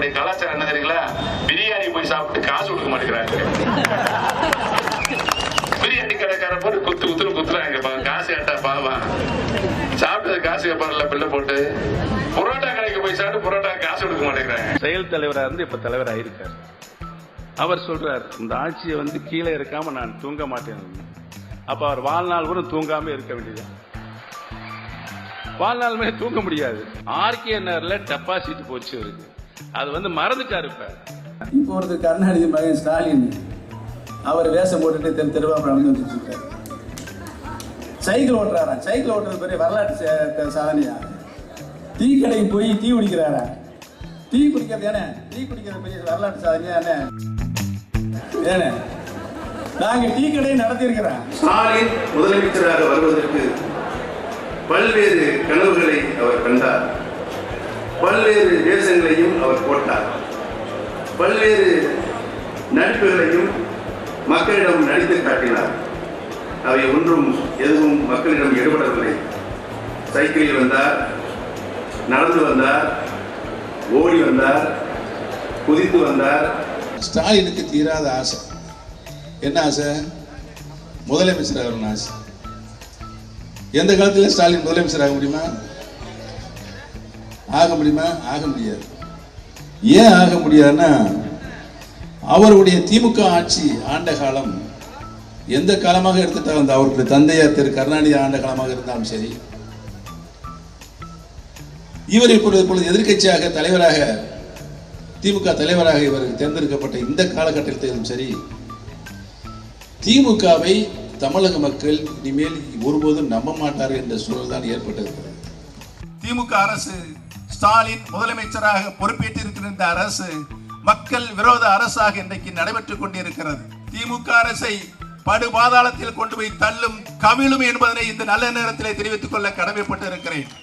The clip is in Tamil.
நம்முடைய கலாச்சாரம் என்ன தெரியுங்களா? பிரியாணி போய் சாப்பிட்டு காசு கொடுக்க மாட்டேங்கிறாங்க. பிரியாணி கடைக்கார போட்டு குத்துறாங்க. காசு கேட்டா பாவா சாப்பிட்டது காசு கேட்பாங்கல்ல பிள்ளை போட்டு. புரோட்டா கடைக்கு போய் சாப்பிட்டு புரோட்டா காசு கொடுக்க மாட்டேங்கிறாங்க. செயல் தலைவராக இருந்து இப்ப தலைவர் ஆயிருக்காரு. அவர் சொல்றார், இந்த ஆட்சியை கீழே இருக்காம நான் தூங்க மாட்டேன். அப்ப அவர் வாழ்நாள் கூட தூங்காம இருக்க வேண்டியது. வாழ்நாளுமே தூங்க முடியாது. ஆர்கேநர்ல டெபாசிட் போச்சு இருக்கு. அது மறந்துட்டாரு. இப்போ ஒரு கருணாநிதி மகன் ஸ்டாலின் அவர் வேஷம் போட்டுட்டு தெருவா நடந்து வந்துட்டு இருக்காரு. சைக்கிள் ஓட்டுறாரா? சைக்கிள் ஓட்டுறது பெரிய வரலாற்று சாதனையா? டீ கடைக்கு போய் டீ குடிக்கிறாரா? டீ குடிக்கிறது ஏன்னா டீ குடிக்கிறது பெரிய வரலாற்று சாதனையா? என்ன நாங்க டீ கடையை நடத்தி இருக்கிறோம். ஸ்டாலின் முதலமைச்சராக வருவதற்கு பல்வேறு கனவுகளை அவர் கண்டார். பல்வேறு வேஷங்களையும் அவர் போட்டார். பல்வேறு நடிப்புகளையும் மக்களிடம் நடித்து காட்டினார். அவை ஒன்றும் எதுவும் மக்களிடம் ஈடுபடவில்லை. சைக்கிளில் வந்தார், நடந்து வந்தார், ஓடி வந்தார், குதித்து வந்தார். ஸ்டாலினுக்கு தீராத ஆசை. என்ன ஆசை? முதலமைச்சர் ஆகணும்னு ஆசை. எந்த காலத்தில் ஸ்டாலின் முதலமைச்சர் ஆக முடியுமா? ஆக முடியுமா? ஆக முடியாது. ஏன் ஆக முடியாதுன்னா, அவருடைய திமுக ஆட்சி ஆண்ட காலம் எந்த காலமாக எடுத்துட்டாலும், அந்த அவருடைய தந்தையார் திரு கருணாநிதி ஆண்ட காலமாக இருந்தாலும் சரி, இவர் இப்பொழுது எதிர்க்கட்சியாக தலைவராக திமுக தலைவராக இவர் தேர்ந்தெடுக்கப்பட்ட இந்த காலகட்டத்திலும் சரி, திமுகவை தமிழக மக்கள் இனிமேல் ஒருபோதும் நம்ப மாட்டார்கள் என்ற சூழல் தான் ஏற்பட்டிருக்கிறது. திமுக அரசு, ஸ்டாலின் முதலமைச்சராக பொறுப்பேற்றிருக்கிற இந்த அரசு மக்கள் விரோத அரசாக இன்றைக்கு நடைபெற்றுக் கொண்டிருக்கிறது. திமுக அரசை படுபாதாளத்தில் கொண்டு போய் தள்ளும் கவிழும் என்பதனை இந்த நல்ல நேரத்தில் தெரிவித்துக் கொள்ள கடமைப்பட்டு இருக்கிறேன்.